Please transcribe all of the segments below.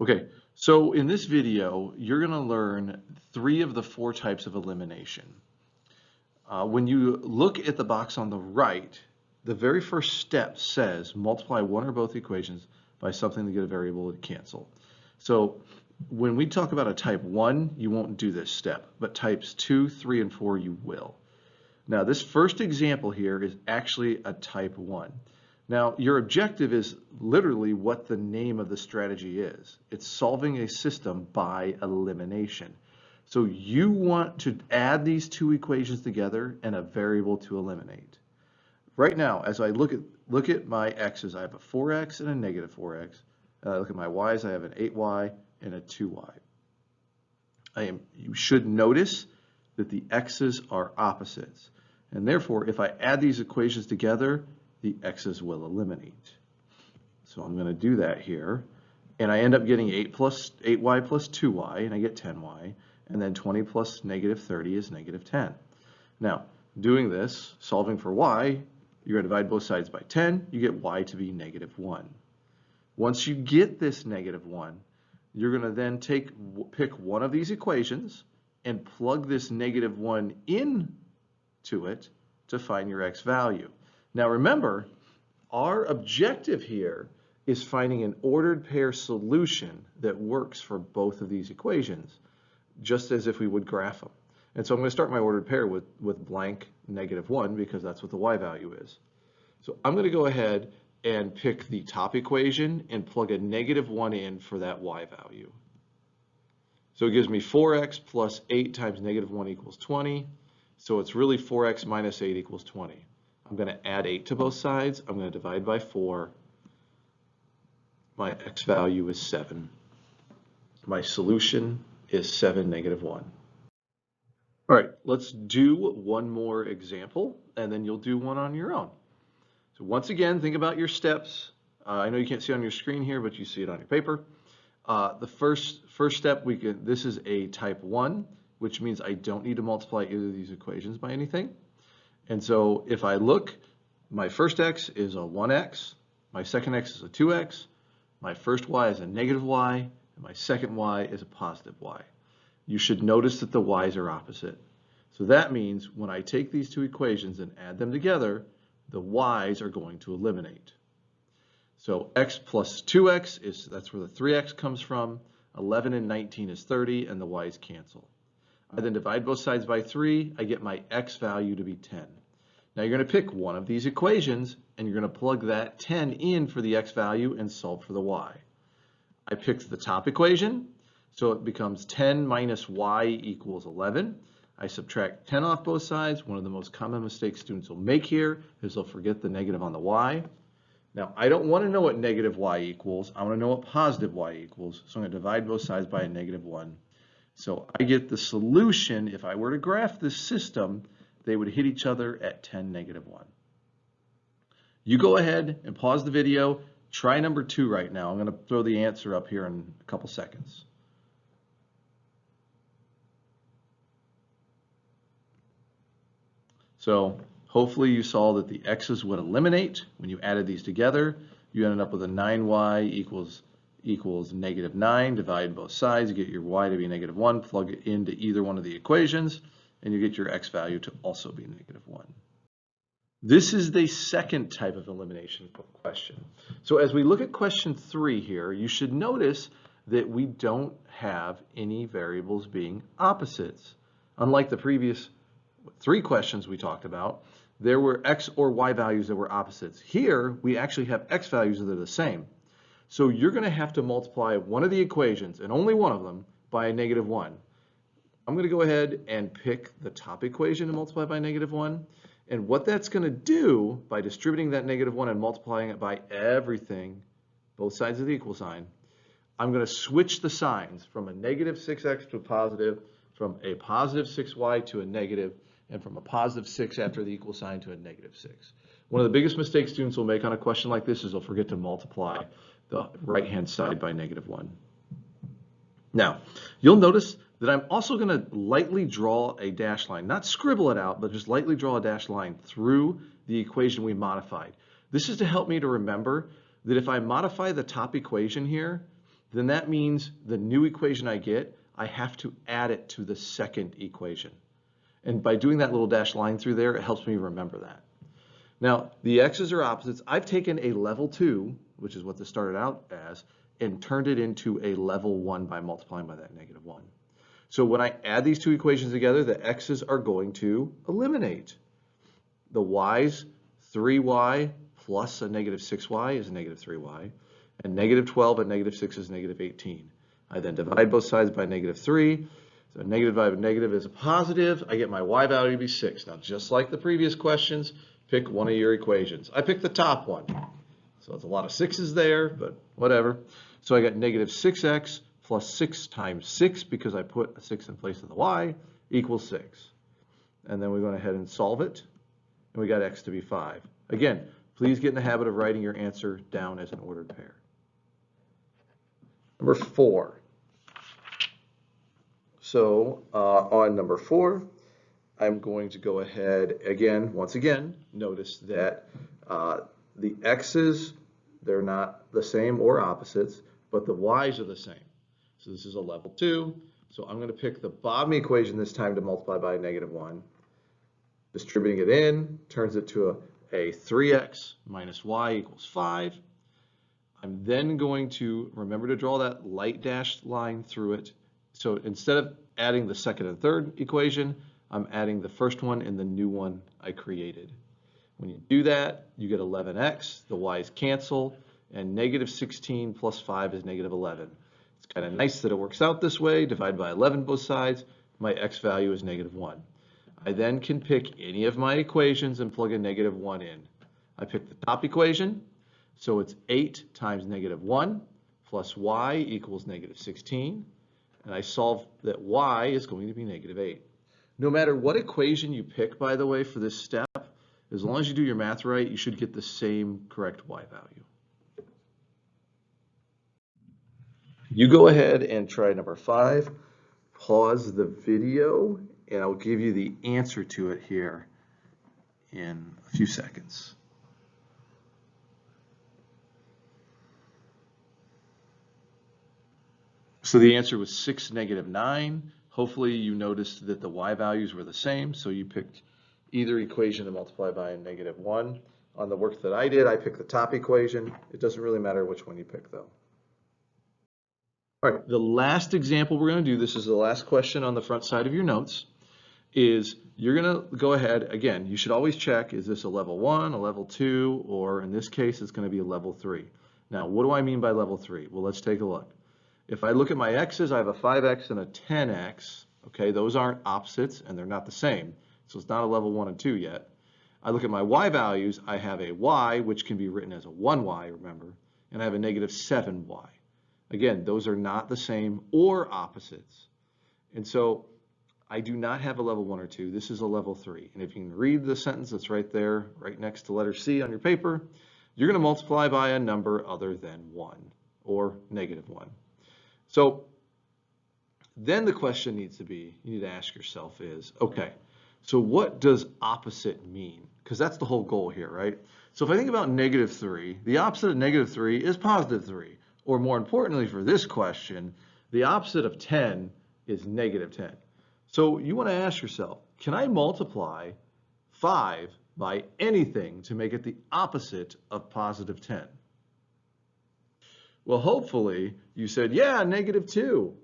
Okay, so in this video, you're going to learn 3 of the 4 types of elimination. When you look at the box on the right, the very first step says multiply one or both equations by something to get a variable to cancel. So when we talk about a type 1, you won't do this step, but types 2, 3, and 4 you will. Now this first example here is actually a type 1. Now, your objective is literally what the name of the strategy is. It's solving a system by elimination. So you want to add these 2 equations together and a variable to eliminate. Right now, as I look at my x's, I have a 4x and a negative 4x. And I look at my y's, I have an 8y and a 2y. You should notice that the x's are opposites. And therefore, if I add these equations together, the x's will eliminate. So I'm going to do that here. And I end up getting 8y plus 2y, and I get 10y. And then 20 plus negative 30 is negative 10. Now, doing this, solving for y, you're going to divide both sides by 10. You get y to be negative 1. Once you get this negative 1, you're going to then pick one of these equations and plug this negative 1 into it to find your x value. Now remember, our objective here is finding an ordered pair solution that works for both of these equations, just as if we would graph them. And so I'm going to start my ordered pair with blank negative 1 because that's what the y value is. So I'm going to go ahead and pick the top equation and plug a negative 1 in for that y value. So it gives me 4x plus 8 times negative 1 equals 20. So it's really 4x minus 8 equals 20. I'm going to add 8 to both sides. I'm going to divide by 4. My x value is 7. My solution is 7, negative 1. All right, let's do one more example, and then you'll do one on your own. So once again, think about your steps. I know you can't see it on your screen here, but you see it on your paper. The first step, this is a type 1, which means I don't need to multiply either of these equations by anything. And so if I look, my first x is a 1x, my second x is a 2x, my first y is a negative y, and my second y is a positive y. You should notice that the y's are opposite. So that means when I take these 2 equations and add them together, the y's are going to eliminate. So x plus 2x, that's where the 3x comes from. 11 and 19 is 30, and the y's cancel. I then divide both sides by 3. I get my x value to be 10. Now you're going to pick one of these equations, and you're going to plug that 10 in for the x value and solve for the y. I picked the top equation, so it becomes 10 minus y equals 11. I subtract 10 off both sides. One of the most common mistakes students will make here is they'll forget the negative on the y. Now, I don't want to know what negative y equals. I want to know what positive y equals, so I'm going to divide both sides by a negative 1. So I get the solution. If I were to graph this system, they would hit each other at 10, negative 1. You go ahead and pause the video. Try number 2 right now. I'm going to throw the answer up here in a couple seconds. So hopefully you saw that the x's would eliminate when you added these together. You ended up with a 9y equals negative 9. Divide both sides, you get your y to be negative 1, plug it into either one of the equations, and you get your x value to also be negative 1. This is the second type of elimination question. So as we look at question 3 here, you should notice that we don't have any variables being opposites. Unlike the previous 3 questions we talked about, there were x or y values that were opposites. Here, we actually have x values that are the same. So you're going to have to multiply one of the equations, and only one of them, by a negative 1. I'm going to go ahead and pick the top equation and multiply by negative 1. And what that's going to do, by distributing that negative 1 and multiplying it by everything, both sides of the equal sign, I'm going to switch the signs from a negative 6x to a positive, from a positive 6y to a negative, and from a positive 6 after the equal sign to a negative 6. One of the biggest mistakes students will make on a question like this is they'll forget to multiply the right-hand side by negative 1. Now, you'll notice that I'm also going to lightly draw a dashed line, not scribble it out, but just lightly draw a dashed line through the equation we modified. This is to help me to remember that if I modify the top equation here, then that means the new equation I get, I have to add it to the second equation. And by doing that little dashed line through there, it helps me remember that. Now, the x's are opposites. I've taken a level 2, which is what this started out as, and turned it into a level 1 by multiplying by that negative 1. So when I add these two equations together, the x's are going to eliminate. The y's, 3y plus a negative 6y is negative 3y, and negative 12 and negative 6 is negative 18. I then divide both sides by negative 3. So negative divided by negative is a positive. I get my y value to be 6. Now, just like the previous questions, pick one of your equations. I picked the top one. So it's a lot of 6's there, but whatever. So I got negative 6x plus 6 times 6, because I put a 6 in place of the y, equals 6. And then we went ahead and solve it, and we got x to be 5. Again, please get in the habit of writing your answer down as an ordered pair. Number 4. So on number 4, I'm going to go ahead again, once again, notice that the x's, they're not the same or opposites, but the y's are the same. So this is a level 2. So I'm going to pick the bottom equation this time to multiply by a negative 1. Distributing it in turns it to a 3x minus y equals 5. I'm then going to remember to draw that light dashed line through it. So instead of adding the second and third equation, I'm adding the first one and the new one I created. When you do that, you get 11x, the y's cancel, and negative 16 plus 5 is negative 11. It's kind of nice that it works out this way. Divide by 11 both sides, my x value is negative 1. I then can pick any of my equations and plug a negative 1 in. I pick the top equation, so it's 8 times negative 1 plus y equals negative 16. And I solve that y is going to be negative 8. No matter what equation you pick, by the way, for this step, as long as you do your math right, you should get the same correct y value. You go ahead and try number 5. Pause the video, and I'll give you the answer to it here in a few seconds. So the answer was 6, negative 9. Hopefully you noticed that the y values were the same, so you picked either equation to multiply by a negative 1. On the work that I did, I picked the top equation. It doesn't really matter which one you pick, though. All right, the last example we're going to do, this is the last question on the front side of your notes, is you're going to go ahead, again, you should always check, is this a level 1, a level 2, or in this case, it's going to be a level 3. Now, what do I mean by level 3? Well, let's take a look. If I look at my x's, I have a 5x and a 10x. Okay, those aren't opposites, and they're not the same. So it's not a level 1 and 2 yet. I look at my y values, I have a y, which can be written as a 1y, remember, and I have a negative 7y. Again, those are not the same or opposites. And so I do not have a level 1 or 2. This is a level 3. And if you can read the sentence that's right there, right next to letter C on your paper, you're going to multiply by a number other than 1 or negative 1. So then the question needs to be, you need to ask yourself is, okay, so what does opposite mean? Because that's the whole goal here, right? So if I think about negative 3, the opposite of negative 3 is positive 3. Or more importantly for this question, the opposite of 10 is negative 10. So you want to ask yourself, can I multiply 5 by anything to make it the opposite of positive 10? Well, hopefully you said, yeah, negative 2.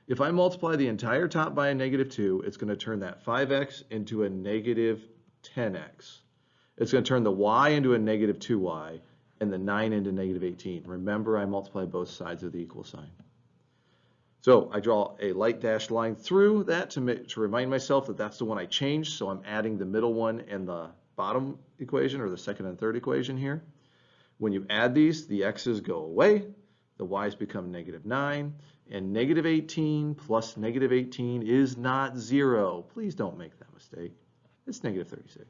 If I multiply the entire top by a negative 2, it's going to turn that 5x into a negative 10x. It's going to turn the y into a negative 2y and the 9 into negative 18. Remember, I multiply both sides of the equal sign. So I draw a light dashed line through that to remind myself that that's the one I changed. So I'm adding the middle one and the bottom equation, or the second and third equation here. When you add these, the x's go away, the y's become negative 9, and negative 18 plus negative 18 is not 0. Please don't make that mistake. It's negative 36.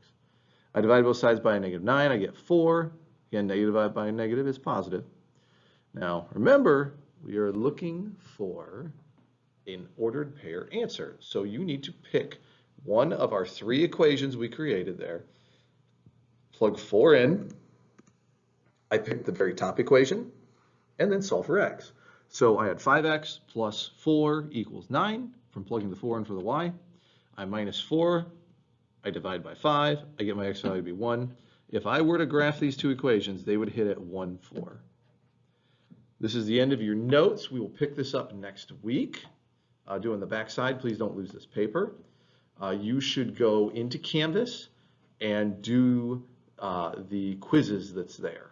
I divide both sides by a negative 9, I get 4. Again, negative divided by a negative is positive. Now, remember, we are looking for an ordered pair answer. So you need to pick one of our 3 equations we created there, plug 4 in. I picked the very top equation, and then solve for x. So I had 5x plus 4 equals 9 from plugging the 4 in for the y. I minus 4, I divide by 5, I get my x value to be 1. If I were to graph these two equations, they would hit at 1, 4. This is the end of your notes. We will pick this up next week. Doing the back side, please don't lose this paper. You should go into Canvas and do the quizzes that's there.